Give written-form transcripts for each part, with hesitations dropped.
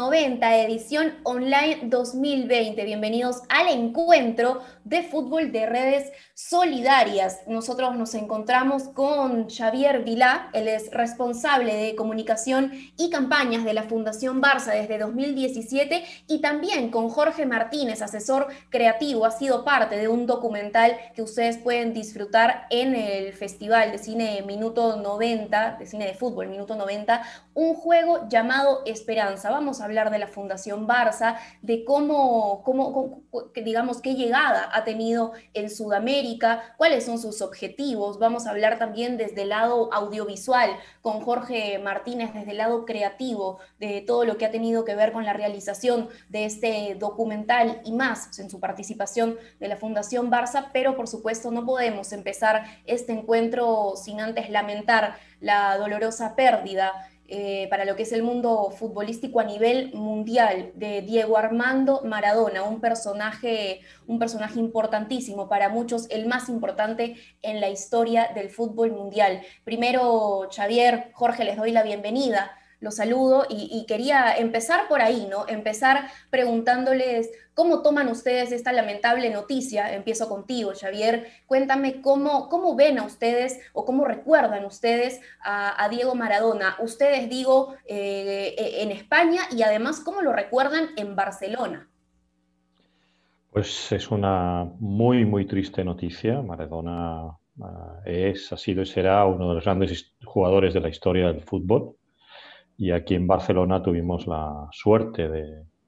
90, edición online 2020. Bienvenidos al encuentro de fútbol de redes solidarias. Nosotros nos encontramos con Xavier Vilá, él es responsable de comunicación y campañas de la Fundación Barça desde 2017, y también con Jorge Martínez, asesor creativo. Ha sido parte de un documental que ustedes pueden disfrutar en el Festival de Cine Minuto 90, de cine de fútbol Minuto 90, un juego llamado Esperanza. Vamos a hablar de la Fundación Barça, de digamos, qué llegada ha tenido en Sudamérica, cuáles son sus objetivos. Vamos a hablar también desde el lado audiovisual, con Jorge Martínez, desde el lado creativo, de todo lo que ha tenido que ver con la realización de este documental y más en su participación de la Fundación Barça. Pero por supuesto no podemos empezar este encuentro sin antes lamentar la dolorosa pérdida para lo que es el mundo futbolístico a nivel mundial de Diego Armando Maradona, un personaje importantísimo, para muchos el más importante en la historia del fútbol mundial. Primero, Xavier, Jorge, les doy la bienvenida. Los saludo y quería empezar por ahí, ¿no? Empezar preguntándoles cómo toman ustedes esta lamentable noticia. Empiezo contigo, Xavier. Cuéntame cómo ven a ustedes o cómo recuerdan ustedes a Diego Maradona. Ustedes, digo, en España, y además cómo lo recuerdan en Barcelona. Pues es una muy, muy triste noticia. Maradona ha sido y será uno de los grandes jugadores de la historia del fútbol. Y aquí en Barcelona tuvimos la suerte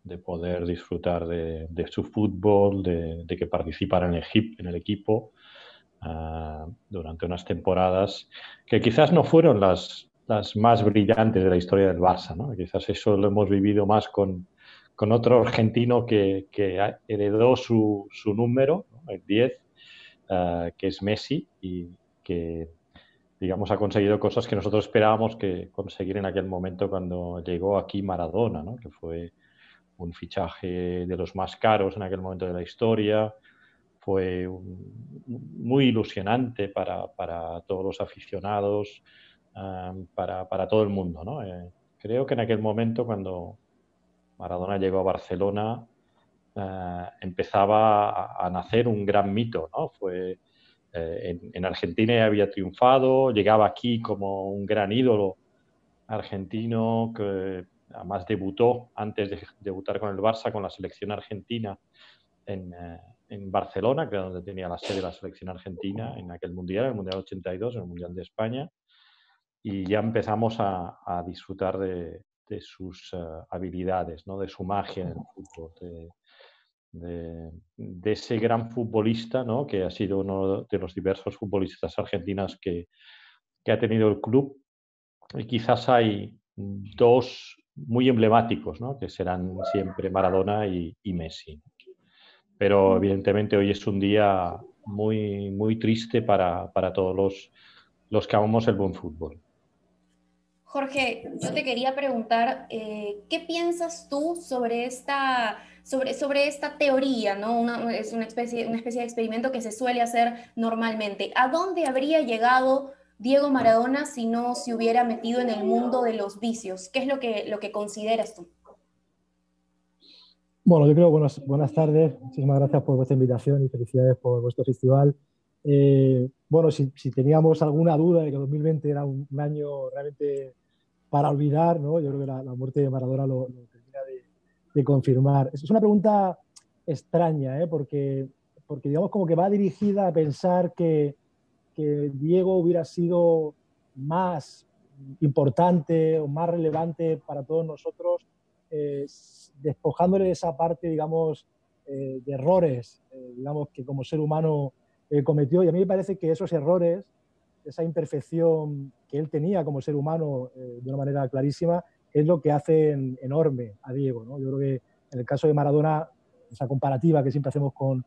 de poder disfrutar de su fútbol, de que participara en el equipo durante unas temporadas que quizás no fueron las más brillantes de la historia del Barça, ¿no? Quizás eso lo hemos vivido más con otro argentino que heredó su número, ¿no? El 10, que es Messi, y que, digamos, ha conseguido cosas que nosotros esperábamos que conseguir en aquel momento cuando llegó aquí Maradona, ¿no? Que fue un fichaje de los más caros en aquel momento de la historia. Fue muy ilusionante para todos los aficionados, para todo el mundo, ¿no? Creo que en aquel momento, cuando Maradona llegó a Barcelona, empezaba a nacer un gran mito, ¿no? En Argentina ya había triunfado, llegaba aquí como un gran ídolo argentino que además debutó antes de debutar con el Barça, con la selección argentina en, eh, en Barcelona, que era donde tenía la sede de la selección argentina en aquel mundial, el Mundial 82, el Mundial de España, y ya empezamos a disfrutar de sus habilidades, ¿no? De su magia en el fútbol, de ese gran futbolista, ¿no? Que ha sido uno de los diversos futbolistas argentinos que ha tenido el club. Y quizás hay dos muy emblemáticos, ¿no? Que serán siempre Maradona y Messi. Pero evidentemente hoy es un día muy, muy triste para todos los que amamos el buen fútbol. Jorge, yo te quería preguntar, ¿qué piensas tú sobre esta teoría, ¿no? Es una especie de experimento que se suele hacer normalmente. ¿A dónde habría llegado Diego Maradona si no se hubiera metido en el mundo de los vicios? ¿Qué es lo que consideras tú? Bueno, yo creo, buenas tardes, muchísimas gracias por vuestra invitación y felicidades por vuestro festival. Bueno, si teníamos alguna duda de que 2020 era un año realmente para olvidar, ¿no? Yo creo que la muerte de Maradona lo termina de confirmar. Es una pregunta extraña, ¿eh? Porque digamos como que va dirigida a pensar que Diego hubiera sido más importante o más relevante para todos nosotros, despojándole de esa parte, digamos, de errores, digamos, que como ser humano cometió. Y a mí me parece que esos errores, esa imperfección que él tenía como ser humano de una manera clarísima, es lo que hace enorme a Diego, ¿no? Yo creo que en el caso de Maradona, esa comparativa que siempre hacemos con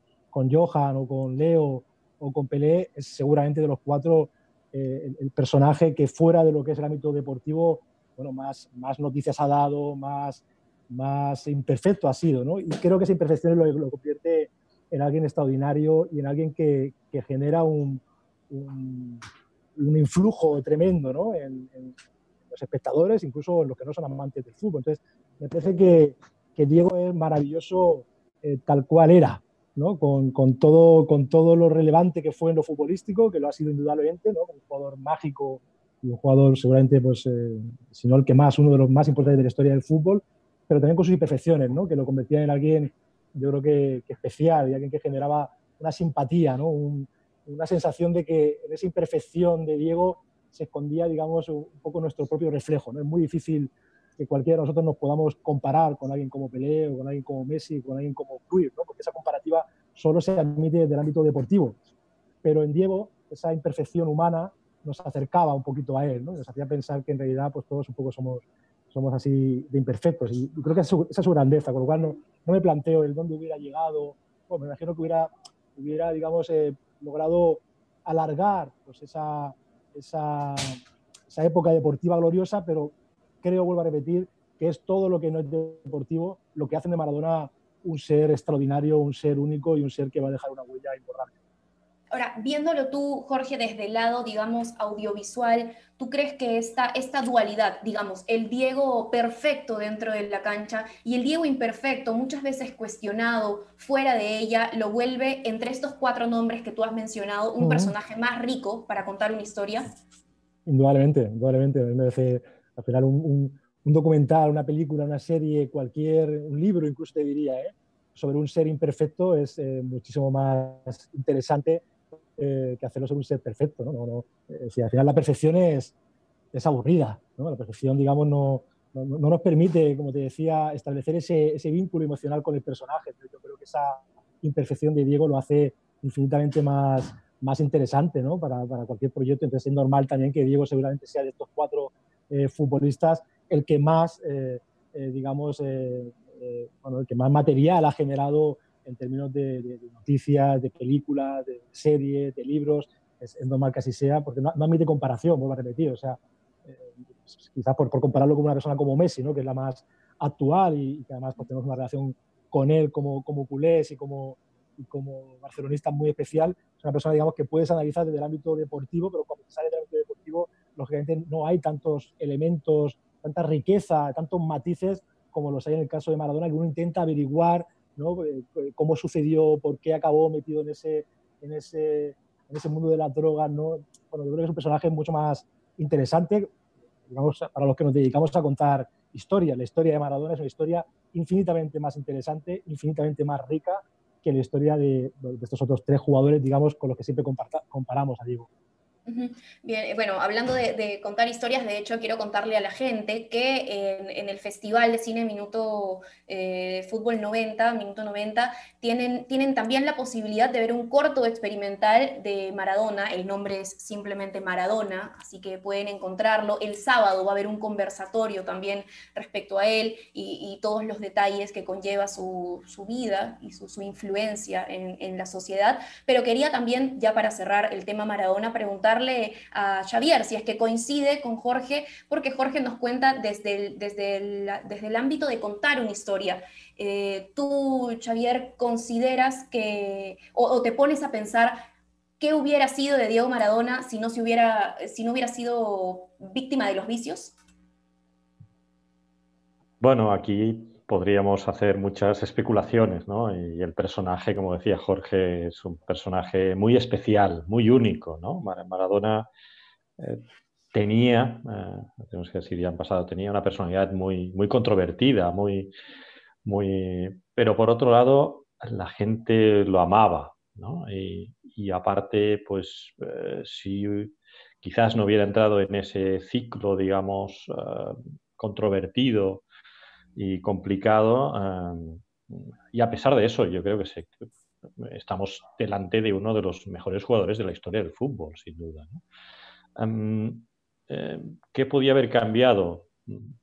Johan o con Leo o con Pelé, es seguramente de los cuatro el personaje que fuera de lo que es el ámbito deportivo, bueno, más noticias ha dado, más imperfecto ha sido, ¿no? Y creo que esa imperfección lo convierte en alguien extraordinario y en alguien que genera un influjo tremendo, ¿no? los espectadores, incluso los que no son amantes del fútbol. Entonces, me parece que Diego es maravilloso tal cual era, ¿no? Con todo lo relevante que fue en lo futbolístico, que lo ha sido indudablemente, ¿no? Un jugador mágico y un jugador seguramente, pues, si no el que más, uno de los más importantes de la historia del fútbol, pero también con sus imperfecciones, ¿no? Que lo convertía en alguien, yo creo que especial, y alguien que generaba una simpatía, ¿no? Una sensación de que en esa imperfección de Diego se escondía, digamos, un poco nuestro propio reflejo, ¿no? Es muy difícil que cualquiera de nosotros nos podamos comparar con alguien como Pelé o con alguien como Messi, con alguien como Cruyff, ¿no? Porque esa comparativa solo se admite desde el ámbito deportivo. Pero en Diego, esa imperfección humana nos acercaba un poquito a él, ¿no? Nos hacía pensar que en realidad pues todos un poco somos así de imperfectos. Y creo que esa es su grandeza, con lo cual no me planteo el dónde hubiera llegado. Bueno, me imagino que hubiera digamos, logrado alargar pues, esa época deportiva gloriosa, pero creo, vuelvo a repetir, que es todo lo que no es deportivo, lo que hacen de Maradona un ser extraordinario, un ser único y un ser que va a dejar una huella imborrable. Ahora, viéndolo tú, Jorge, desde el lado, digamos, audiovisual, ¿tú crees que esta dualidad, digamos, el Diego perfecto dentro de la cancha y el Diego imperfecto, muchas veces cuestionado fuera de ella, lo vuelve, entre estos cuatro nombres que tú has mencionado, un personaje más rico para contar una historia? Indudablemente, indudablemente. A mí me parece, al final, un documental, una película, una serie, un libro incluso te diría, sobre un ser imperfecto es muchísimo más interesante que hacerlo sobre un ser perfecto, ¿no? Si al final la perfección es aburrida, ¿no? La perfección, digamos, no nos permite, como te decía, establecer ese vínculo emocional con el personaje. Yo creo que esa imperfección de Diego lo hace infinitamente más interesante, ¿no? Para cualquier proyecto. Entonces es normal también que Diego seguramente sea de estos cuatro futbolistas el que más, digamos, bueno, el que más material ha generado en términos de noticias, de películas, de series, de libros. Es normal que así sea, porque no admite comparación, vuelvo a repetir. O sea, quizás por compararlo con una persona como Messi, ¿no? Que es la más actual y que además pues, tenemos una relación con él como culés y como barcelonista muy especial. Es una persona, digamos, que puedes analizar desde el ámbito deportivo, pero cuando sale del ámbito deportivo, lógicamente no hay tantos elementos, tanta riqueza, tantos matices como los hay en el caso de Maradona, que uno intenta averiguar, ¿no? Cómo sucedió, por qué acabó metido en ese mundo de las drogas, ¿no? Bueno, yo creo que es un personaje mucho más interesante, digamos, para los que nos dedicamos a contar historia. La historia de Maradona es una historia infinitamente más interesante, infinitamente más rica que la historia de estos otros tres jugadores, digamos, con los que siempre comparamos a Diego. Bien, bueno, hablando de contar historias, de hecho quiero contarle a la gente que en el Festival de Cine Minuto Fútbol 90, Minuto 90, tienen también la posibilidad de ver un corto experimental de Maradona. El nombre es simplemente Maradona, así que pueden encontrarlo. El sábado va a haber un conversatorio también respecto a él y todos los detalles que conlleva su vida y su influencia en la sociedad. Pero quería también, ya para cerrar el tema Maradona, preguntarle a Xavier si es que coincide con Jorge, porque Jorge nos cuenta desde el ámbito de contar una historia. ¿Tú, Xavier, consideras que, o te pones a pensar qué hubiera sido de Diego Maradona si no hubiera sido víctima de los vicios? Bueno, aquí podríamos hacer muchas especulaciones, ¿no? Y el personaje, como decía Jorge, es un personaje muy especial, muy único, ¿no? Maradona eh, tenemos que decir, ya en pasado, tenía una personalidad muy controvertida, pero por otro lado, la gente lo amaba, ¿no? Y aparte, pues, si quizás no hubiera entrado en ese ciclo, digamos, controvertido y complicado, y a pesar de eso, yo creo que estamos delante de uno de los mejores jugadores de la historia del fútbol, sin duda, ¿no? ¿Qué podía haber cambiado?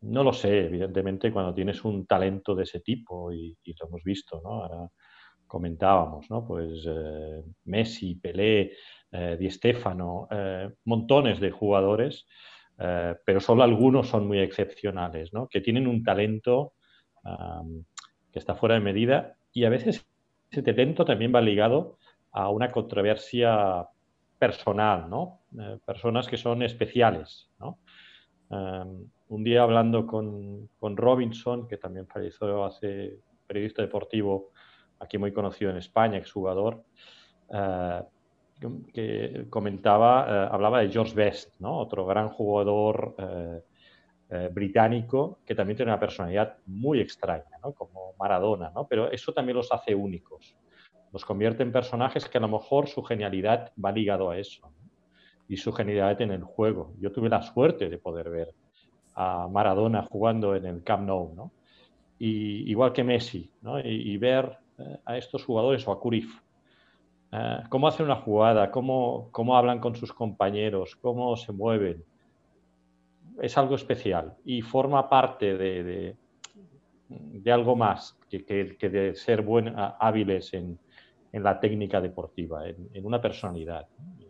No lo sé, evidentemente, cuando tienes un talento de ese tipo, y lo hemos visto, ¿no? Ahora comentábamos, ¿no? Pues Messi, Pelé, Di Stéfano, montones de jugadores, pero solo algunos son muy excepcionales, ¿no? Que tienen un talento que está fuera de medida, y a veces ese talento también va ligado a una controversia personal, ¿no? Personas que son especiales, ¿no? Un día hablando con Robinson, que también falleció hace, periodista deportivo aquí muy conocido en España, exjugador, que comentaba, hablaba de George Best, ¿no? Otro gran jugador británico que también tiene una personalidad muy extraña, ¿no? Como Maradona, ¿no? Pero eso también los hace únicos. Los convierte en personajes que a lo mejor su genialidad va ligado a eso, ¿no? Y su genialidad en el juego. Yo tuve la suerte de poder ver a Maradona jugando en el Camp Nou, ¿no? Y, igual que Messi, ¿no? Y ver a estos jugadores o a Cruyff, cómo hacen una jugada, cómo hablan con sus compañeros, cómo se mueven. Es algo especial y forma parte de algo más que de ser hábiles en la técnica deportiva, en una personalidad, ¿no?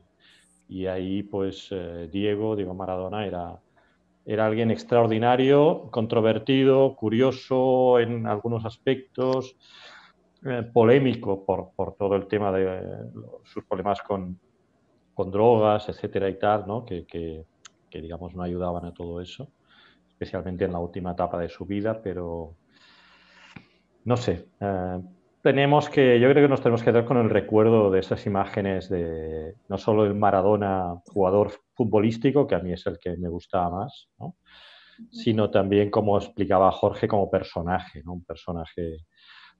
Y ahí, pues, Diego Maradona era alguien extraordinario, controvertido, curioso en algunos aspectos, polémico por todo el tema de sus problemas con drogas, etcétera y tal, ¿no? Que, digamos, no ayudaban a todo eso, especialmente en la última etapa de su vida, pero no sé. Yo creo que nos tenemos que dar con el recuerdo de esas imágenes de no solo el Maradona, jugador futbolístico, que a mí es el que me gustaba más, ¿no? Sino también, como explicaba Jorge, como personaje, ¿no? Un personaje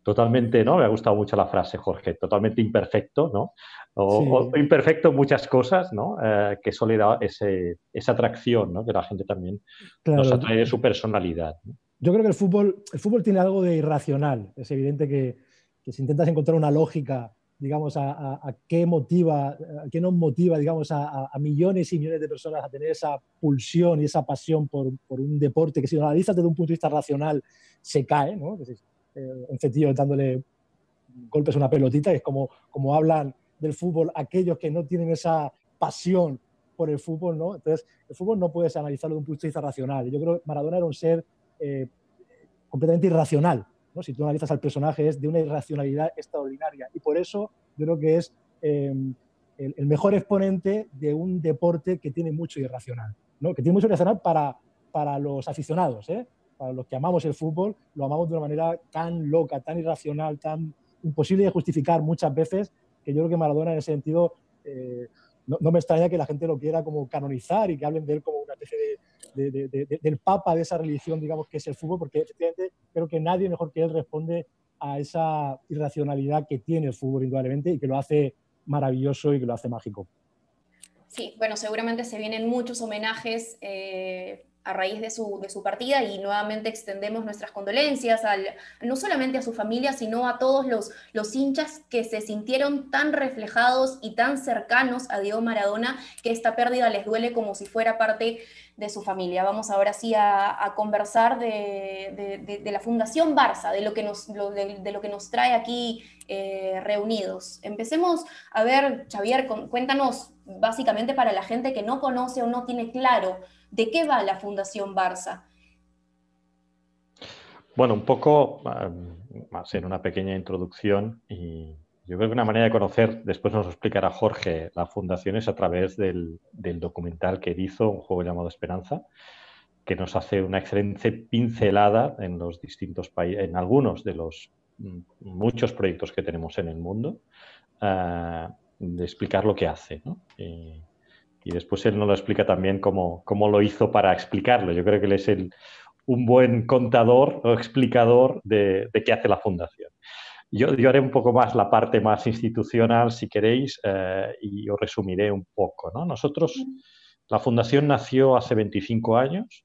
totalmente, ¿no? Me ha gustado mucho la frase, Jorge, totalmente imperfecto, ¿no? O Sí, imperfecto en muchas cosas, ¿no? Que eso le da esa atracción, ¿no? Que la gente también nos claro. atrae de su personalidad, ¿no? Yo creo que el fútbol tiene algo de irracional. Es evidente que si intentas encontrar una lógica, digamos, a qué motiva, a qué nos motiva, digamos, a millones y millones de personas a tener esa pulsión y esa pasión por un deporte que si lo analizas desde un punto de vista racional se cae, ¿no? Un tío dándole golpes a una pelotita, y es como hablan del fútbol aquellos que no tienen esa pasión por el fútbol, ¿no? Entonces, el fútbol no puedes analizarlo de un punto de vista racional. Yo creo que Maradona era un ser eh, completamente irracional, ¿no? Si tú analizas al personaje, es de una irracionalidad extraordinaria. Y por eso yo creo que es el mejor exponente de un deporte que tiene mucho irracional, ¿no? Que tiene mucho irracional para los aficionados, ¿eh? Para los que amamos el fútbol, lo amamos de una manera tan loca, tan irracional, tan imposible de justificar muchas veces, que yo creo que Maradona en ese sentido no me extraña que la gente lo quiera como canonizar y que hablen de él como una especie del papa de esa religión, digamos, que es el fútbol, porque efectivamente creo que nadie mejor que él responde a esa irracionalidad que tiene el fútbol indudablemente y que lo hace maravilloso y que lo hace mágico. Sí, bueno, seguramente se vienen muchos homenajes a raíz de su partida y nuevamente extendemos nuestras condolencias no solamente a su familia, sino a todos los hinchas que se sintieron tan reflejados y tan cercanos a Diego Maradona que esta pérdida les duele como si fuera parte de su familia. Vamos ahora sí a conversar de la Fundación Barça, de lo que nos trae aquí reunidos. Empecemos a ver, Xavier, cuéntanos básicamente para la gente que no conoce o no tiene claro de qué va la Fundación Barça. Bueno, un poco, va a ser una pequeña introducción y yo creo que una manera de conocer, después nos lo explicará Jorge, la fundación es a través del documental que él hizo, un juego llamado Esperanza, que nos hace una excelente pincelada en los distintos países, en algunos de los muchos proyectos que tenemos en el mundo, de explicar lo que hace, ¿no? Y después él nos lo explica también cómo lo hizo para explicarlo. Yo creo que él es un buen contador o explicador de qué hace la fundación. Yo haré un poco más la parte más institucional, si queréis, y os resumiré un poco, ¿no? La fundación nació hace 25 años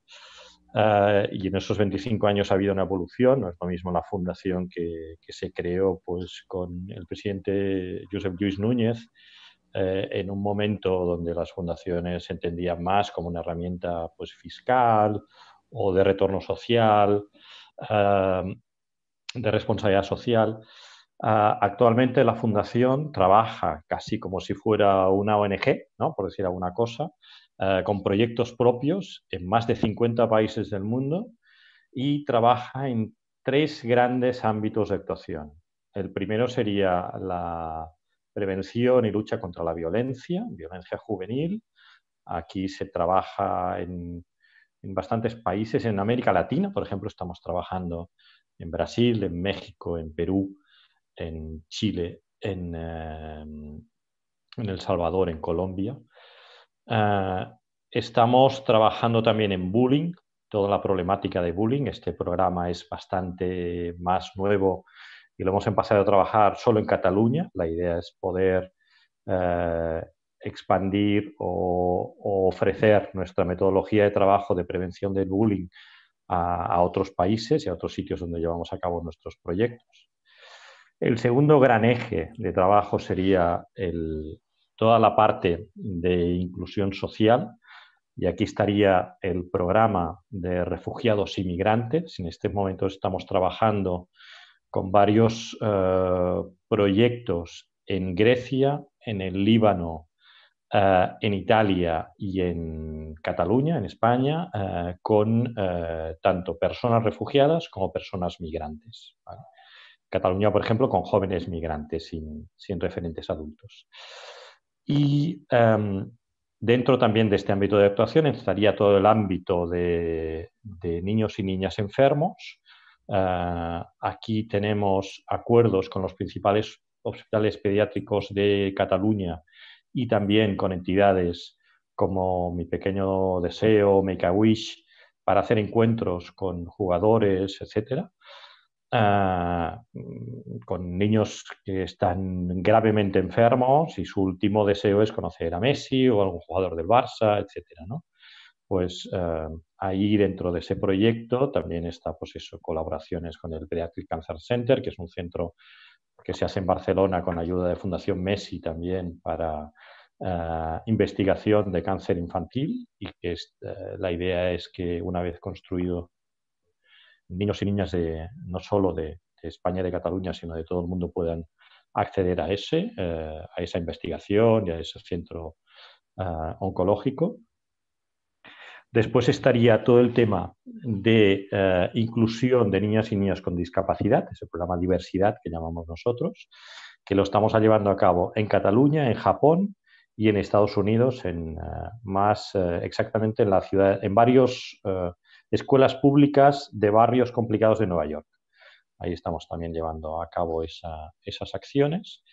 y en esos 25 años ha habido una evolución. No es lo mismo la fundación que se creó pues, con el presidente Josep Lluís Núñez en un momento donde las fundaciones se entendían más como una herramienta pues, fiscal o de retorno social, de responsabilidad social. Actualmente la fundación trabaja casi como si fuera una ONG, ¿no? Por decir alguna cosa, con proyectos propios en más de 50 países del mundo y trabaja en 3 grandes ámbitos de actuación. El primero sería la prevención y lucha contra la violencia juvenil. Aquí se trabaja en bastantes países. En América Latina, por ejemplo, estamos trabajando en Brasil, en México, en Perú, en Chile, en El Salvador, en Colombia. Estamos trabajando también en bullying, toda la problemática de bullying. Este programa es bastante más nuevo y lo hemos empezado a trabajar solo en Cataluña. La idea es poder expandir o ofrecer nuestra metodología de trabajo de prevención del bullying a otros países y a otros sitios donde llevamos a cabo nuestros proyectos. El segundo gran eje de trabajo sería toda la parte de inclusión social, y aquí estaría el programa de refugiados y migrantes. En este momento estamos trabajando con varios proyectos en Grecia, en el Líbano, en Italia y en Cataluña, en España, con tanto personas refugiadas como personas migrantes, ¿vale? Cataluña, por ejemplo, con jóvenes migrantes sin referentes adultos. Y dentro también de este ámbito de actuación estaría todo el ámbito de niños y niñas enfermos. Aquí tenemos acuerdos con los principales hospitales pediátricos de Cataluña y también con entidades como Mi Pequeño Deseo, Make-A-Wish, para hacer encuentros con jugadores, etcétera. Con niños que están gravemente enfermos y su último deseo es conocer a Messi o algún jugador del Barça, etcétera, ¿no? Pues ahí dentro de ese proyecto también está, pues eso, colaboraciones con el Pediatric Cancer Center, que es un centro que se hace en Barcelona con ayuda de Fundación Messi también para investigación de cáncer infantil, y que la idea es que una vez construido, niños y niñas no solo de España y de Cataluña, sino de todo el mundo puedan acceder a esa investigación y a ese centro oncológico. Después estaría todo el tema de inclusión de niñas y niños con discapacidad, ese programa Diversidad que llamamos nosotros, que lo estamos llevando a cabo en Cataluña, en Japón y en Estados Unidos, exactamente en la ciudad, en varios escuelas públicas de barrios complicados de Nueva York. Ahí estamos también llevando a cabo esas acciones.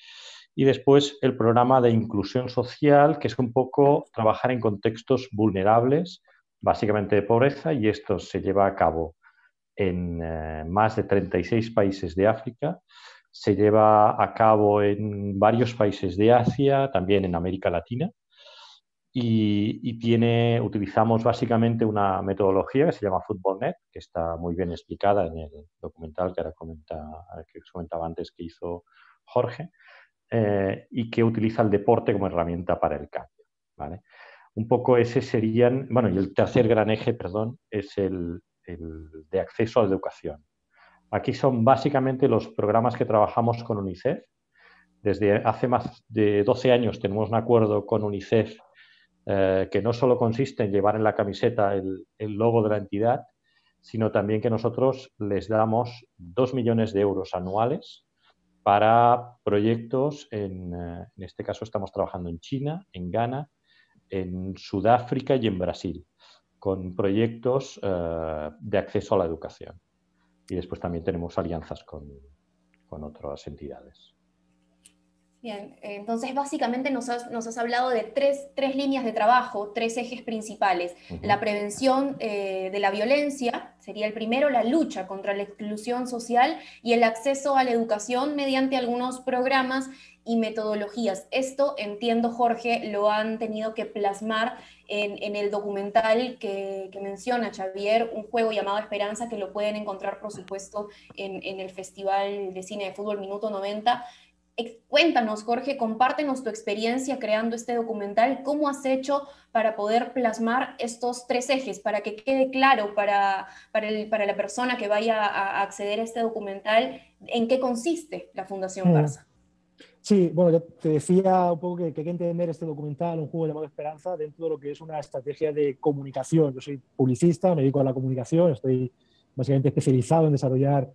Y después el programa de inclusión social, que es un poco trabajar en contextos vulnerables, básicamente de pobreza, y esto se lleva a cabo en más de 36 países de África, se lleva a cabo en varios países de Asia, también en América Latina, y utilizamos básicamente una metodología que se llama FootballNet, que está muy bien explicada en el documental que os comentaba antes que hizo Jorge, y que utiliza el deporte como herramienta para el cambio, ¿vale? Un poco ese serían, bueno, y el tercer gran eje, perdón, es el de acceso a la educación. Aquí son básicamente los programas que trabajamos con UNICEF. Desde hace más de 12 años tenemos un acuerdo con UNICEF que no solo consiste en llevar en la camiseta el logo de la entidad, sino también que nosotros les damos 2 millones de euros anuales para proyectos, en este caso estamos trabajando en China, en Ghana, en Sudáfrica y en Brasil, con proyectos de acceso a la educación. Y después también tenemos alianzas con otras entidades. Bien, entonces básicamente nos has hablado de tres líneas de trabajo, tres ejes principales. La prevención de la violencia sería el primero, la lucha contra la exclusión social y el acceso a la educación mediante algunos programas y metodologías. Esto, entiendo, Jorge, lo han tenido que plasmar en el documental que menciona Xavier, un juego llamado Esperanza, que lo pueden encontrar, por supuesto, en el Festival de Cine de Fútbol Minuto 90. Cuéntanos, Jorge, compártenos tu experiencia creando este documental. ¿Cómo has hecho para poder plasmar estos tres ejes, para que quede claro para la persona que vaya a acceder a este documental en qué consiste la Fundación Barça? Sí, bueno, yo te decía un poco que hay que entender este documental, un juego llamado Esperanza, dentro de lo que es una estrategia de comunicación. Yo soy publicista, me dedico a la comunicación, estoy básicamente especializado en desarrollar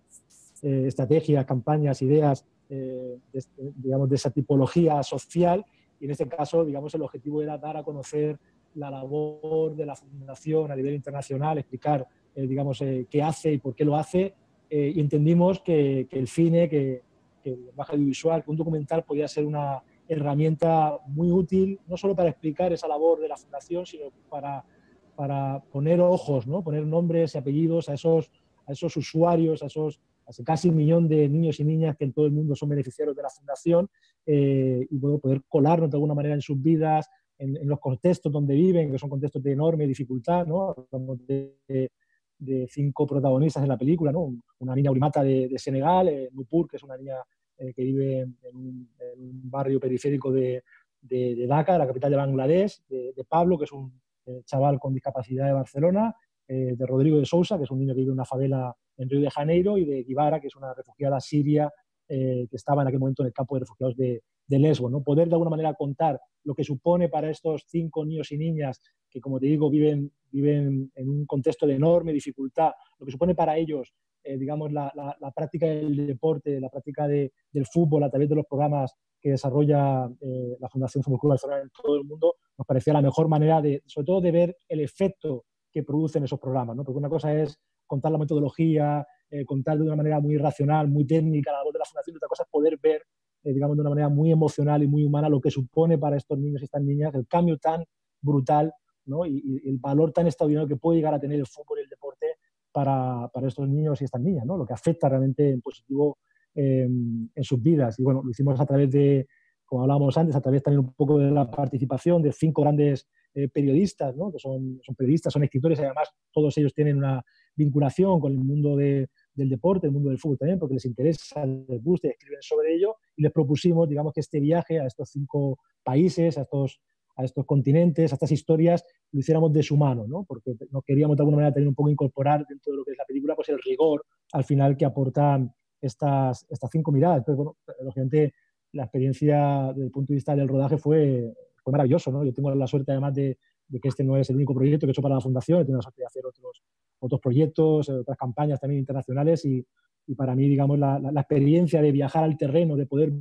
estrategias, campañas, ideas, digamos, de esa tipología social, y en este caso, digamos, el objetivo era dar a conocer la labor de la Fundación a nivel internacional, explicar, digamos, qué hace y por qué lo hace, y entendimos que el cine, que el lenguaje audiovisual, que un documental podía ser una herramienta muy útil, no solo para explicar esa labor de la Fundación, sino para poner ojos, ¿no? Poner nombres y apellidos a esos usuarios, a ese casi 1.000.000 de niños y niñas que en todo el mundo son beneficiarios de la Fundación, y bueno, poder colarnos de alguna manera en sus vidas, en los contextos donde viven, que son contextos de enorme dificultad, ¿no? Hablamos de 5 protagonistas en la película, ¿no? Una niña urimata de Senegal, Nupur, que es una niña que vive en un barrio periférico de Dhaka, la capital de Bangladesh, de Pablo, que es un chaval con discapacidad de Barcelona, de Rodrigo de Sousa, que es un niño que vive en una favela en Río de Janeiro, y de Guibara, que es una refugiada siria que estaba en aquel momento en el campo de refugiados de Lesbos, ¿no? Poder de alguna manera contar lo que supone para estos 5 niños y niñas que, como te digo, viven en un contexto de enorme dificultad, lo que supone para ellos, digamos, la práctica del deporte, la práctica del fútbol a través de los programas que desarrolla la Fundación Fútbol Club Barcelona en todo el mundo, nos parecía la mejor manera, sobre todo, de ver el efecto que producen esos programas, ¿no? Porque una cosa es contar la metodología, contar de una manera muy racional, muy técnica la voz de la Fundación, y otra cosa es poder ver, digamos, de una manera muy emocional y muy humana lo que supone para estos niños y estas niñas el cambio tan brutal, ¿no? y el valor tan extraordinario que puede llegar a tener el fútbol y el deporte para estos niños y estas niñas, ¿no? Lo que afecta realmente en positivo en sus vidas. Y bueno, lo hicimos a través de, como hablábamos antes, a través también un poco de la participación de 5 grandes periodistas, ¿no? Que son periodistas, son escritores, y además todos ellos tienen una vinculación con el mundo del deporte, el mundo del fútbol también, porque les interesa, les gusta, escriben sobre ello, y les propusimos, digamos, que este viaje a estos 5 países, a estos continentes, a estas historias, lo hiciéramos de su mano, ¿no? Porque nos queríamos de alguna manera tener un poco incorporar dentro de lo que es la película, pues el rigor al final que aportan estas 5 miradas. Entonces, bueno, lógicamente la experiencia desde el punto de vista del rodaje fue maravilloso, ¿no? Yo tengo la suerte además de que este no es el único proyecto que he hecho para la Fundación, he tenido la suerte de hacer otros proyectos, otras campañas también internacionales, y para mí, digamos, la experiencia de viajar al terreno, de poder,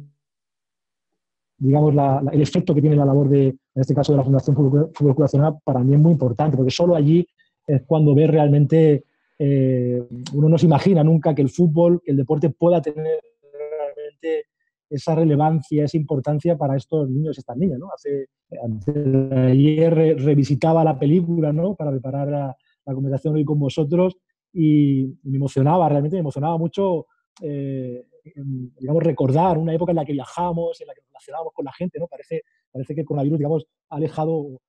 digamos, el efecto que tiene la labor en este caso de la Fundación Fútbol Club Barcelona, para mí es muy importante, porque solo allí es cuando ves realmente, uno no se imagina nunca que el fútbol, que el deporte pueda tener realmente esa relevancia, esa importancia para estos niños y estas niñas, ¿no? Ayer revisitaba la película, ¿no? Para preparar la conversación hoy con vosotros, y realmente me emocionaba mucho, digamos, recordar una época en la que viajábamos, en la que nos relacionábamos con la gente, ¿no? Parece que el coronavirus, digamos, ha alejado,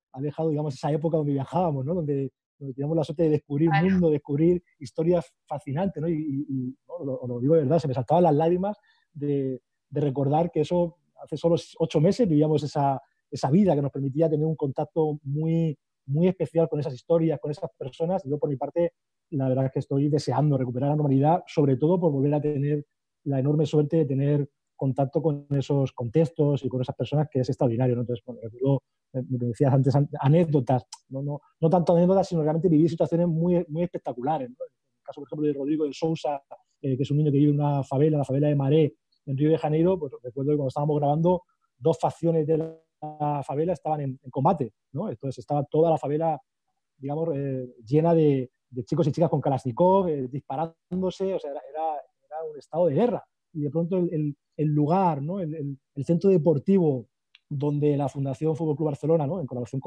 digamos, esa época donde viajábamos, ¿no? Donde teníamos la suerte de descubrir mundo, descubrir historias fascinantes, ¿no? ¿no? Lo digo de verdad, se me saltaban las lágrimas de recordar que eso, hace solo 8 meses vivíamos esa vida que nos permitía tener un contacto muy, muy especial con esas historias, con esas personas. Y yo, por mi parte, la verdad es que estoy deseando recuperar la normalidad, sobre todo por volver a tener la enorme suerte de tener contacto con esos contextos y con esas personas, que es extraordinario, ¿no? Entonces, bueno, recuerdo, me decías antes, anécdotas, no tanto anécdotas, sino realmente vivir situaciones muy, muy espectaculares, ¿no? En el caso, por ejemplo, de Rodrigo de Sousa, que es un niño que vive en una favela, la favela de Maré, en Río de Janeiro, pues recuerdo que cuando estábamos grabando, 2 facciones de la favela estaban en combate, ¿no? Entonces estaba toda la favela, digamos, llena de chicos y chicas con Kalashnikov, disparándose, o sea, era un estado de guerra. Y de pronto el lugar, ¿no? el centro deportivo donde la Fundación Fútbol Club Barcelona, ¿no? En colaboración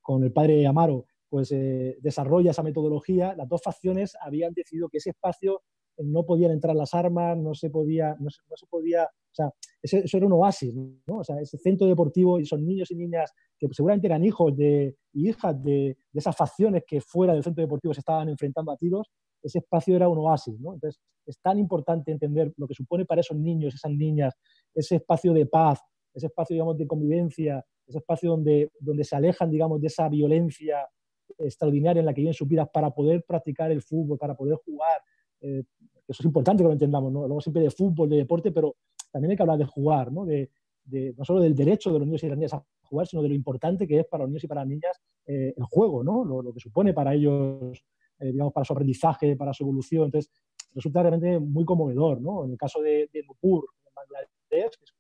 con el padre Amaro, pues desarrolla esa metodología, las 2 facciones habían decidido que ese espacio no podían entrar las armas, no se podía, o sea, eso era un oasis, ¿no? O sea, ese centro deportivo, y esos niños y niñas que seguramente eran hijos y hijas de esas facciones que fuera del centro deportivo se estaban enfrentando a tiros, ese espacio era un oasis, ¿no? Entonces, es tan importante entender lo que supone para esos niños, esas niñas, ese espacio de paz, ese espacio, digamos, de convivencia, ese espacio donde se alejan, digamos, de esa violencia extraordinaria en la que viven sus vidas, para poder practicar el fútbol, para poder jugar. Eso es importante que lo entendamos, ¿no? Hablamos siempre de fútbol, de deporte, pero también hay que hablar de jugar, ¿no? No solo del derecho de los niños y las niñas a jugar, sino de lo importante que es para los niños y para las niñas el juego, ¿no? Lo que supone para ellos, digamos, para su aprendizaje, para su evolución. Entonces, resulta realmente muy conmovedor, ¿no? En el caso de Nupur, en Bangladesh, que es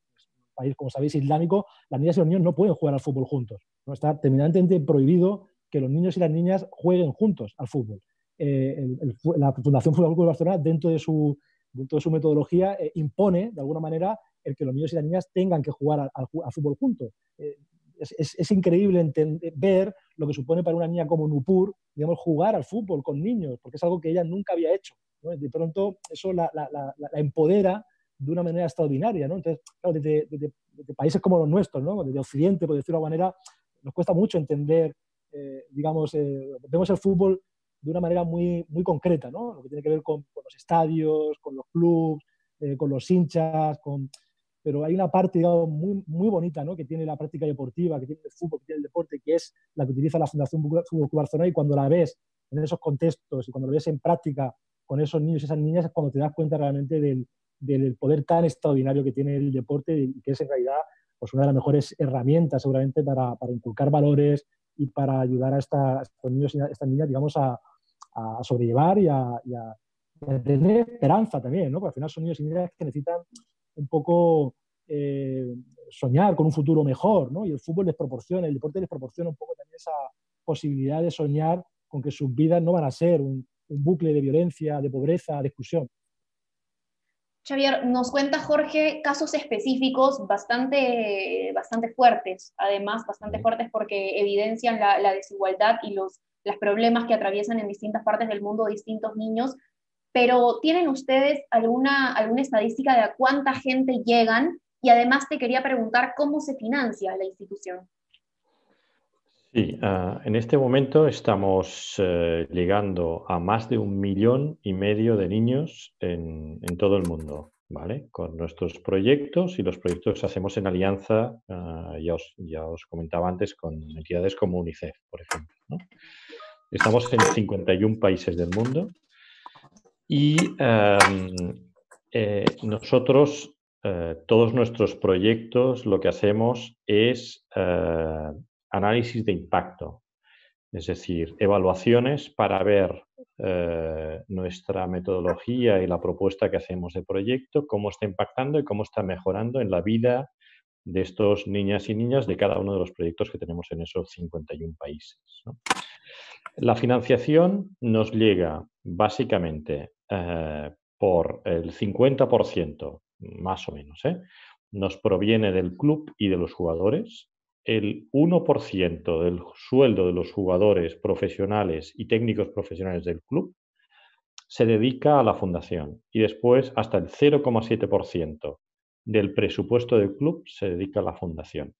país, como sabéis, islámico, las niñas y los niños no pueden jugar al fútbol juntos, ¿no? Está terminantemente prohibido que los niños y las niñas jueguen juntos al fútbol. La Fundación Fútbol Club Barcelona, dentro de su metodología, impone, de alguna manera, el que los niños y las niñas tengan que jugar al fútbol juntos. Es increíble ver lo que supone para una niña como Nupur, digamos, jugar al fútbol con niños, porque es algo que ella nunca había hecho, ¿no? De pronto eso la empodera de una manera extraordinaria, ¿no? Entonces, claro, desde países como los nuestros, ¿no? Desde Occidente, por decirlo de alguna manera, nos cuesta mucho entender, vemos el fútbol de una manera muy, muy concreta, ¿no? Lo que tiene que ver con los estadios, con los clubes, con los hinchas, pero hay una parte, digamos, muy, muy bonita, ¿no? Que tiene la práctica deportiva, que tiene el fútbol, que tiene el deporte, que es la que utiliza la Fundación Fútbol Club Barcelona, y cuando la ves en esos contextos y cuando lo ves en práctica con esos niños y esas niñas es cuando te das cuenta realmente del poder tan extraordinario que tiene el deporte y que es en realidad pues, una de las mejores herramientas seguramente para inculcar valores y para ayudar a estos niños y a estas niñas, digamos, a sobrellevar y a tener esperanza también, ¿no? Porque al final son niños y niñas que necesitan un poco soñar con un futuro mejor, ¿no? Y el fútbol les proporciona, el deporte les proporciona un poco también esa posibilidad de soñar con que sus vidas no van a ser un bucle de violencia, de pobreza, de exclusión. Xavier, nos cuenta Jorge casos específicos bastante fuertes, además bastante fuertes porque evidencian la desigualdad y los problemas que atraviesan en distintas partes del mundo distintos niños, pero ¿tienen ustedes alguna estadística de a cuánta gente llegan? Y además te quería preguntar cómo se financia la institución. Sí, en este momento estamos llegando a más de 1,5 millones de niños en todo el mundo, ¿vale? Con nuestros proyectos y los proyectos que hacemos en alianza, ya os comentaba antes, con entidades como UNICEF, por ejemplo, ¿no? Estamos en 51 países del mundo y nosotros, todos nuestros proyectos, lo que hacemos es análisis de impacto, es decir, evaluaciones para ver nuestra metodología y la propuesta que hacemos de proyecto, cómo está impactando y cómo está mejorando en la vida de estos niñas y niñas de cada uno de los proyectos que tenemos en esos 51 países, ¿no? La financiación nos llega básicamente por el 50%, más o menos, nos proviene del club y de los jugadores. El 1% del sueldo de los jugadores profesionales y técnicos profesionales del club se dedica a la fundación y después hasta el 0,7% del presupuesto del club se dedica a la fundación.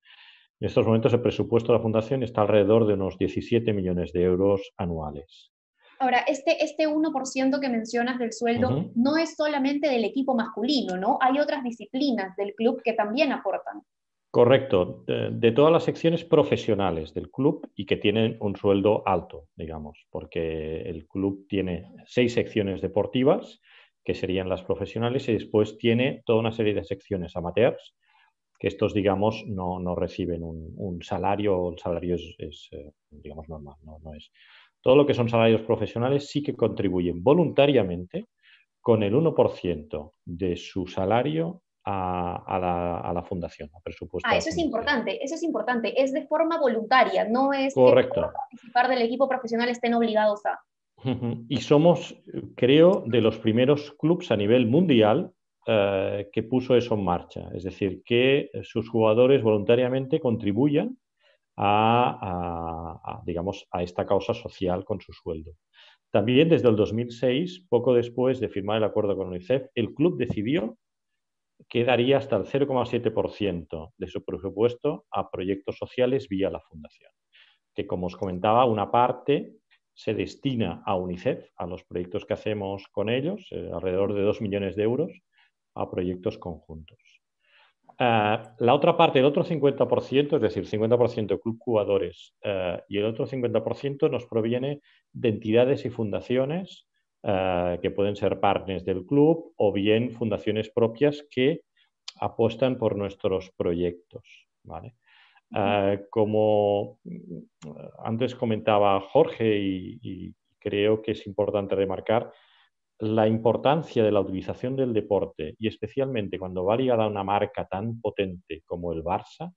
En estos momentos el presupuesto de la fundación está alrededor de unos 17 millones de euros anuales. Ahora, este 1% que mencionas del sueldo no es solamente del equipo masculino, ¿no? Hay otras disciplinas del club que también aportan. Correcto, de todas las secciones profesionales del club y que tienen un sueldo alto, digamos, porque el club tiene 6 secciones deportivas, que serían las profesionales, y después tiene toda una serie de secciones amateurs, que estos, digamos, no reciben un salario, el salario es digamos, normal, no es. Todo lo que son salarios profesionales sí que contribuyen voluntariamente con el 1% de su salario a la fundación, a presupuesto de la Eso es fundación. importante, es de forma voluntaria, no es que Correcto. por participar del equipo profesional estén obligados a. Y somos, creo, de los primeros clubes a nivel mundial que puso eso en marcha. Es decir, que sus jugadores voluntariamente contribuyan digamos, a esta causa social con su sueldo. También desde el 2006, poco después de firmar el acuerdo con UNICEF, el club decidió que daría hasta el 0,7% de su presupuesto a proyectos sociales vía la fundación, que, como os comentaba, una parte se destina a UNICEF, a los proyectos que hacemos con ellos, alrededor de 2 millones de euros, a proyectos conjuntos. La otra parte, el otro 50%, es decir, 50% club jugadores y el otro 50% nos proviene de entidades y fundaciones que pueden ser partners del club o bien fundaciones propias que apuestan por nuestros proyectos, ¿vale? Como antes comentaba Jorge y creo que es importante remarcar, la importancia de la utilización del deporte, y especialmente cuando va ligada a una marca tan potente como el Barça,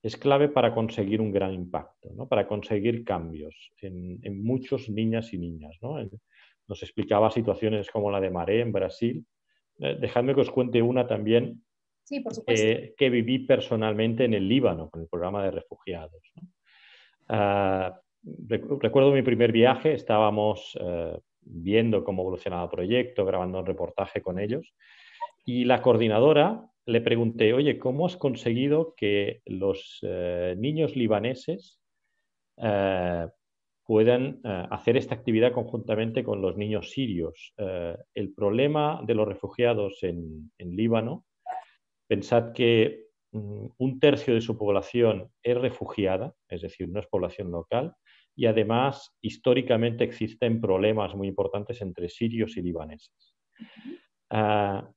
es clave para conseguir un gran impacto, ¿no? Para conseguir cambios en muchos niñas y niñas, ¿no? Nos explicaba situaciones como la de Maré en Brasil. Dejadme que os cuente una también Sí, por supuesto. que viví personalmente en el Líbano con el programa de refugiados, ¿no? Recuerdo mi primer viaje, estábamos viendo cómo evolucionaba el proyecto, grabando un reportaje con ellos, y la coordinadora le pregunté, oye, ¿cómo has conseguido que los niños libaneses eh, puedan hacer esta actividad conjuntamente con los niños sirios? El problema de los refugiados en Líbano, pensad que un tercio de su población es refugiada, es decir, no es población local, y además históricamente existen problemas muy importantes entre sirios y libaneses.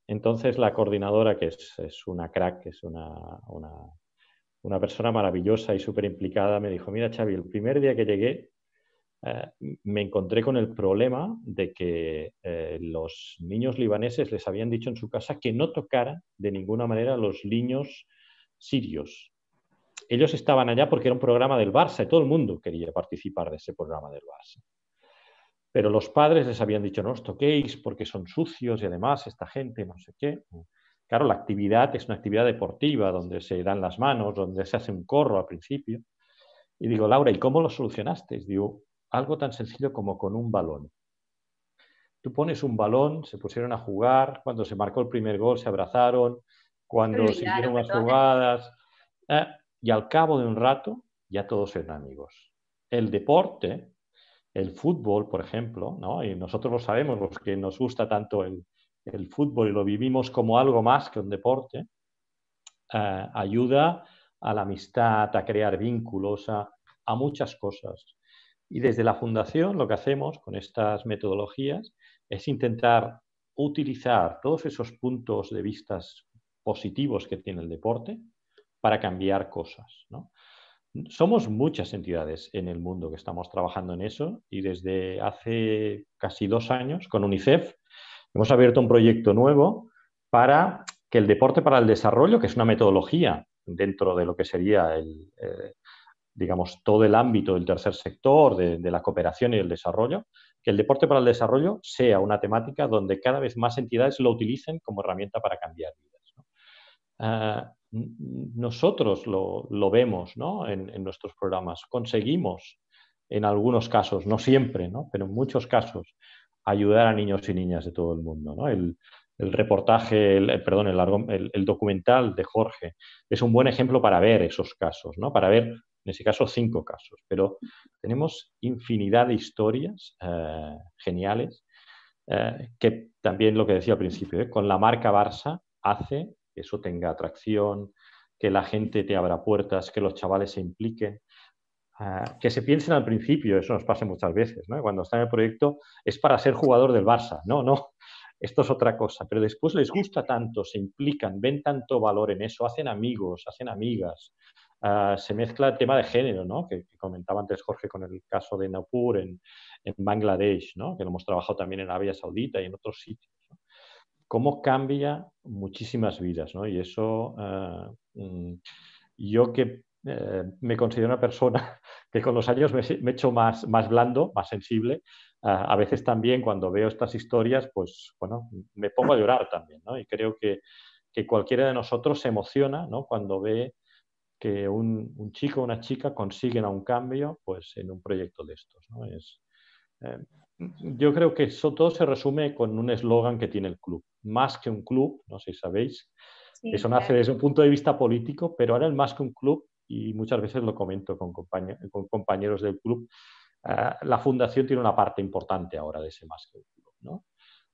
Entonces la coordinadora, que es una crack, es una persona maravillosa y súper implicada, me dijo, mira Xavi, el primer día que llegué me encontré con el problema de que los niños libaneses les habían dicho en su casa que no tocaran de ninguna manera a los niños sirios. Ellos estaban allá porque era un programa del Barça y todo el mundo quería participar de ese programa del Barça. Pero los padres les habían dicho, no os toquéis porque son sucios y además esta gente no sé qué. Claro, la actividad es una actividad deportiva donde se dan las manos, donde se hace un corro al principio. Y digo, Laura, ¿y cómo lo solucionaste? Digo, algo tan sencillo como con un balón. Tú pones un balón, se pusieron a jugar, cuando se marcó el primer gol se abrazaron, Se cuando olvidaron siguieron de las todas las... jugadas, y al cabo de un rato ya todos eran amigos. El deporte, el fútbol, por ejemplo, ¿no? Y nosotros lo sabemos, los que nos gusta tanto el fútbol y lo vivimos como algo más que un deporte, ayuda a la amistad, a crear vínculos, a muchas cosas. Y desde la Fundación lo que hacemos con estas metodologías es intentar utilizar todos esos puntos de vista positivos que tiene el deporte para cambiar cosas, ¿no? Somos muchas entidades en el mundo que estamos trabajando en eso y desde hace casi 2 años con UNICEF hemos abierto un proyecto nuevo para que el deporte para el desarrollo, que es una metodología dentro de lo que sería digamos, todo el ámbito del tercer sector, de la cooperación y el desarrollo, que el deporte para el desarrollo sea una temática donde cada vez más entidades lo utilicen como herramienta para cambiar vidas, ¿no? Nosotros lo vemos, ¿no? en nuestros programas. Conseguimos, en algunos casos, no siempre, ¿no? pero en muchos casos, ayudar a niños y niñas de todo el mundo, ¿no? El reportaje, perdón, el documental de Jorge es un buen ejemplo para ver esos casos, ¿no? Para ver, en ese caso, 5 casos. Pero tenemos infinidad de historias geniales que también lo que decía al principio, con la marca Barça hace que eso tenga atracción, que la gente te abra puertas, que los chavales se impliquen, que se piensen al principio, eso nos pasa muchas veces, ¿no? Cuando está en el proyecto es para ser jugador del Barça, no, esto es otra cosa, pero después les gusta tanto, se implican, ven tanto valor en eso, hacen amigos, hacen amigas, se mezcla el tema de género, ¿no? Que comentaba antes Jorge con el caso de Nupur en Bangladesh, ¿no? Que lo hemos trabajado también en Arabia Saudita y en otros sitios, ¿no? Cómo cambia muchísimas vidas, ¿no? Y eso, yo que me considero una persona que con los años me he hecho más blando, más sensible, a veces también cuando veo estas historias, pues bueno, me pongo a llorar también, ¿no? Y creo que cualquiera de nosotros se emociona, ¿no? Cuando ve que un chico o una chica consiguen un cambio pues, en un proyecto de estos, ¿no? Eh, yo creo que eso todo se resume con un eslogan que tiene el club. Más que un club, no sé si sabéis, Sí, eso nace claro. desde un punto de vista político, pero ahora el más que un club, y muchas veces lo comento con compañeros del club, la fundación tiene una parte importante ahora de ese más que un club, ¿no?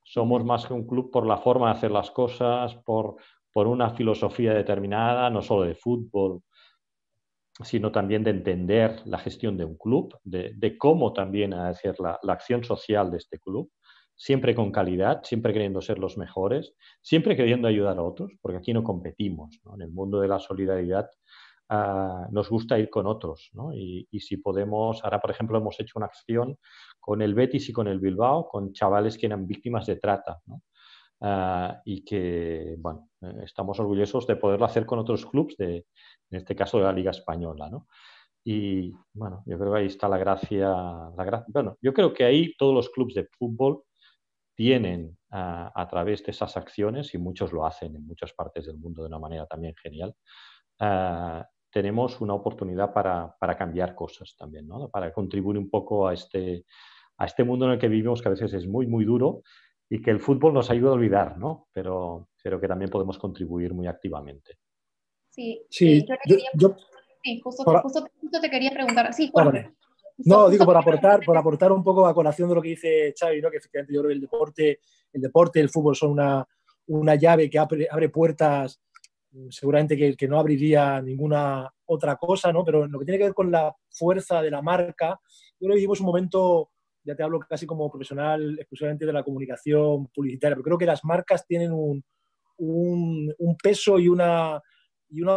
Somos más que un club por la forma de hacer las cosas, por una filosofía determinada, no solo de fútbol, sino también de entender la gestión de un club, de cómo también hacer la acción social de este club, siempre con calidad, siempre queriendo ser los mejores, siempre queriendo ayudar a otros, porque aquí no competimos, ¿no? En el mundo de la solidaridad nos gusta ir con otros, ¿no? Y si podemos, ahora por ejemplo hemos hecho una acción con el Betis y con el Bilbao, con chavales que eran víctimas de trata, ¿no? Y que, bueno, estamos orgullosos de poderlo hacer con otros clubes, en este caso de la Liga Española, ¿no? Y, bueno, yo creo que ahí está la gracia. Bueno, yo creo que ahí todos los clubes de fútbol tienen, a través de esas acciones, y muchos lo hacen en muchas partes del mundo de una manera también genial, tenemos una oportunidad para cambiar cosas también, ¿no? Para contribuir un poco a este mundo en el que vivimos, que a veces es muy, muy duro y que el fútbol nos ayuda a olvidar, ¿no? Pero creo que también podemos contribuir muy activamente. Sí, Sí, yo le quería... yo Sí, para- justo te quería preguntar. Sí, ah, Jorge. vale. Justo, No, digo, justo por aportar un poco a colación de lo que dice Xavi, ¿no? Que efectivamente yo creo que el deporte, el fútbol son una llave que abre puertas seguramente que no abriría ninguna otra cosa, ¿no? Pero en lo que tiene que ver con la fuerza de la marca, yo creo que vivimos un momento, ya te hablo casi como profesional exclusivamente de la comunicación publicitaria, pero creo que las marcas tienen un peso y una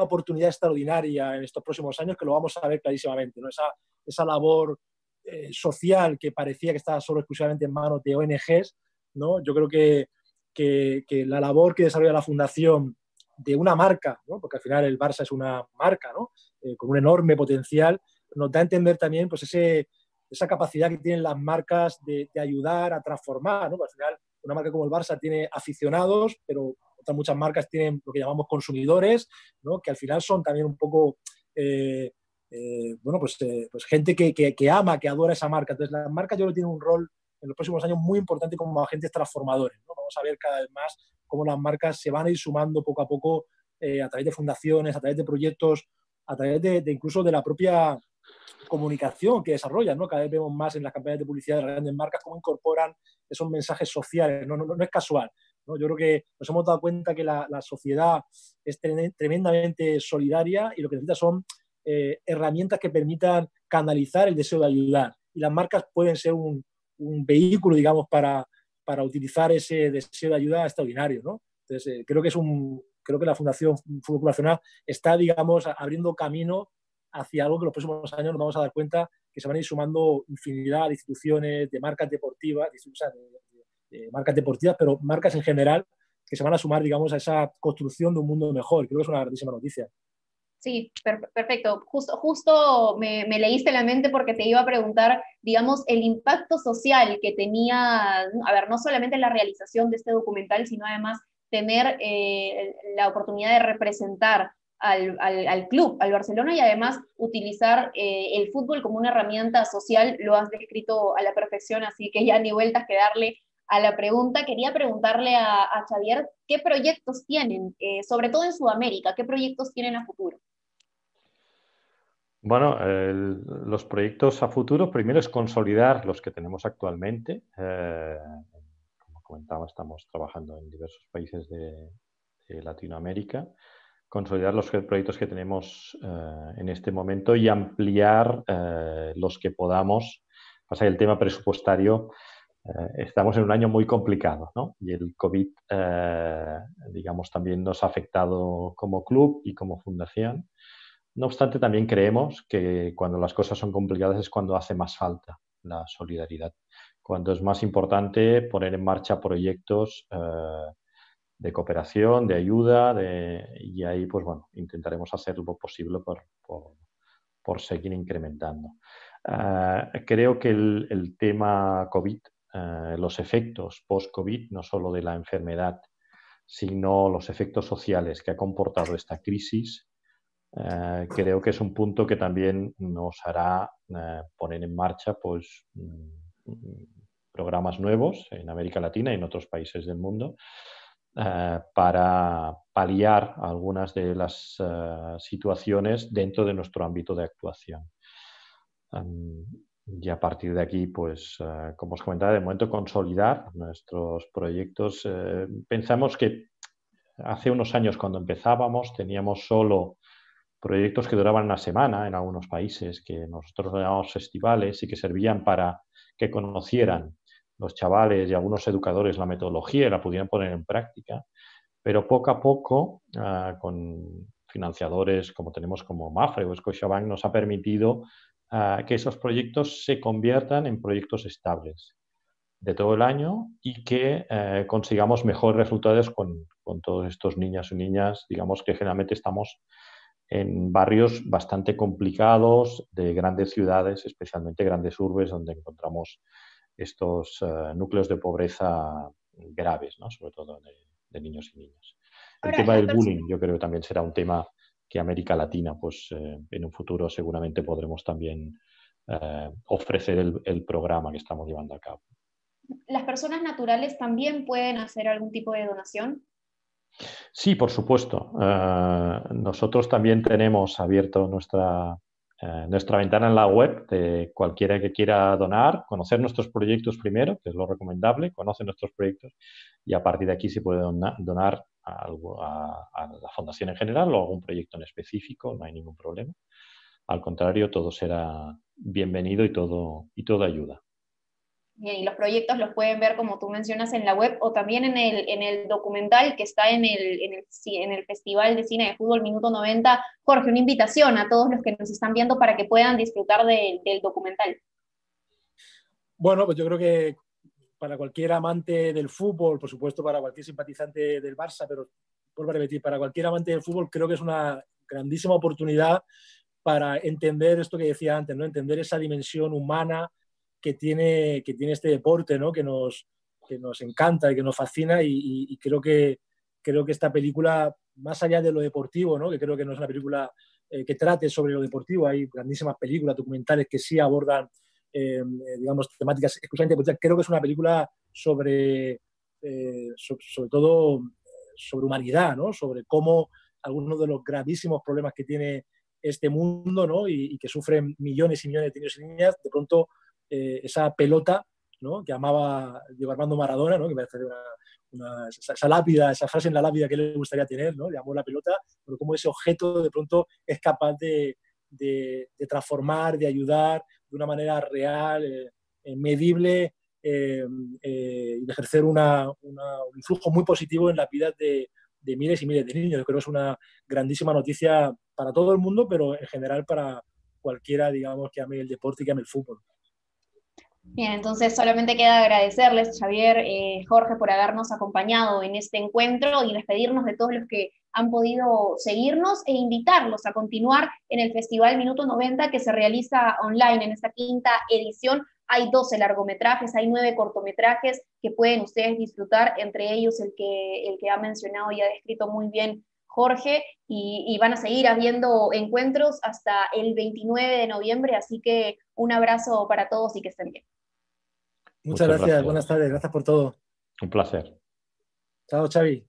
oportunidad extraordinaria en estos próximos años que lo vamos a ver clarísimamente, ¿no? Esa labor social que parecía que estaba solo exclusivamente en manos de ONGs, ¿no? Yo creo que la labor que desarrolla la Fundación de una marca, ¿no? Porque al final el Barça es una marca, ¿no? Con un enorme potencial, nos da a entender también pues, esa capacidad que tienen las marcas de ayudar a transformar, ¿no? Al final, una marca como el Barça tiene aficionados, pero otras muchas marcas tienen lo que llamamos consumidores, ¿no? Que al final son también un poco bueno, pues gente que ama, que adora esa marca. Entonces, las marcas yo creo que tienen un rol en los próximos años muy importante como agentes transformadores, ¿no? Vamos a ver cada vez más cómo las marcas se van a ir sumando poco a poco a través de fundaciones, a través de proyectos, a través de incluso de la propia comunicación que desarrollan, ¿no? Cada vez vemos más en las campañas de publicidad de las grandes marcas cómo incorporan esos mensajes sociales, no es casual, ¿no? Yo creo que nos hemos dado cuenta que la sociedad es tremendamente solidaria y lo que necesita son herramientas que permitan canalizar el deseo de ayudar. Y las marcas pueden ser un vehículo, digamos, para utilizar ese deseo de ayuda extraordinario, ¿no? Entonces, creo que la Fundación Fútbol Club Barcelona está, digamos, abriendo camino hacia algo que en los próximos años nos vamos a dar cuenta que se van a ir sumando infinidad de instituciones, de marcas deportivas, de marcas deportivas, pero marcas en general que se van a sumar, digamos, a esa construcción de un mundo mejor. Creo que es una grandísima noticia. Sí, perfecto. Justo me leíste la mente porque te iba a preguntar, digamos, el impacto social que tenía, a ver, no solamente la realización de este documental, sino además tener la oportunidad de representar al club, al Barcelona, y además utilizar el fútbol como una herramienta social, lo has descrito a la perfección, así que ya ni vueltas que darle a la pregunta. Quería preguntarle a Xavier qué proyectos tienen, sobre todo en Sudamérica, qué proyectos tienen a futuro. Bueno, los proyectos a futuro, primero es consolidar los que tenemos actualmente. Como comentaba, estamos trabajando en diversos países de Latinoamérica. Consolidar los proyectos que tenemos en este momento y ampliar los que podamos. Pasa que el tema presupuestario, estamos en un año muy complicado, ¿no? Y el COVID, digamos, también nos ha afectado como club y como fundación. No obstante, también creemos que cuando las cosas son complicadas es cuando hace más falta la solidaridad, cuando es más importante poner en marcha proyectos de cooperación, de ayuda, y ahí, pues bueno, intentaremos hacer lo posible por seguir incrementando. Creo que el tema COVID, los efectos post-COVID, no solo de la enfermedad, sino los efectos sociales que ha comportado esta crisis, creo que es un punto que también nos hará poner en marcha pues, programas nuevos en América Latina y en otros países del mundo para paliar algunas de las situaciones dentro de nuestro ámbito de actuación. Y a partir de aquí, pues, como os comentaba, de momento consolidar nuestros proyectos. Pensamos que hace unos años, cuando empezábamos, teníamos solo proyectos que duraban una semana en algunos países, que nosotros llamábamos festivales y que servían para que conocieran los chavales y algunos educadores la metodología y la pudieran poner en práctica. Pero poco a poco, con financiadores como tenemos como Mapfre o Scotiabank, nos ha permitido que esos proyectos se conviertan en proyectos estables de todo el año y que consigamos mejores resultados con todos estos niños y niñas, digamos que generalmente estamos en barrios bastante complicados de grandes ciudades, especialmente grandes urbes, donde encontramos estos núcleos de pobreza graves, ¿no? Sobre todo de niños y niñas. El Ahora, tema del bullying yo creo que también será un tema que América Latina, pues en un futuro seguramente podremos también ofrecer el programa que estamos llevando a cabo. ¿las personas naturales también pueden hacer algún tipo de donación? Sí, por supuesto. Nosotros también tenemos abierto nuestra ventana en la web de cualquiera que quiera donar, conocer nuestros proyectos primero, que es lo recomendable, conoce nuestros proyectos y a partir de aquí se puede donar a la fundación en general o a algún proyecto en específico, no hay ningún problema. Al contrario, todo será bienvenido y todo ayuda. Bien, y los proyectos los pueden ver, como tú mencionas, en la web o también en el documental que está en el Festival de Cine de Fútbol Minuto 90. Jorge, una invitación a todos los que nos están viendo para que puedan disfrutar del documental. Bueno, pues yo creo que para cualquier amante del fútbol, por supuesto para cualquier simpatizante del Barça, pero vuelvo a repetir, para cualquier amante del fútbol creo que es una grandísima oportunidad para entender esto que decía antes, ¿no? Entender esa dimensión humana que tiene este deporte, ¿no? que nos encanta y que nos fascina y creo que esta película, más allá de lo deportivo, ¿no? Que creo que no es una película que trate sobre lo deportivo, hay grandísimas películas, documentales que sí abordan digamos, temáticas exclusivamente deportivas. Creo que es una película sobre todo sobre humanidad, ¿no? Sobre cómo algunos de los gravísimos problemas que tiene este mundo, ¿no? y que sufren millones y millones de niños y niñas, de pronto esa pelota, ¿no? Que amaba Diego Armando Maradona, ¿no? Que me parece esa lápida, esa frase en la lápida que le gustaría tener, ¿no? Le amó la pelota, pero cómo ese objeto de pronto es capaz de transformar, de ayudar de una manera real, medible, y de ejercer un influjo muy positivo en las vidas de miles y miles de niños. Yo creo que es una grandísima noticia para todo el mundo, pero en general para cualquiera, digamos, que ame el deporte y que ame el fútbol. Bien, entonces solamente queda agradecerles, Xavier, Jorge, por habernos acompañado en este encuentro y despedirnos de todos los que han podido seguirnos e invitarlos a continuar en el Festival Minuto 90 que se realiza online en esta quinta edición. Hay 12 largometrajes, hay 9 cortometrajes que pueden ustedes disfrutar, entre ellos el que ha mencionado y ha descrito muy bien Jorge, y van a seguir habiendo encuentros hasta el 29 de noviembre, así que un abrazo para todos y que estén bien. Muchas gracias. Buenas tardes, gracias por todo. Un placer. Chao, Xavi.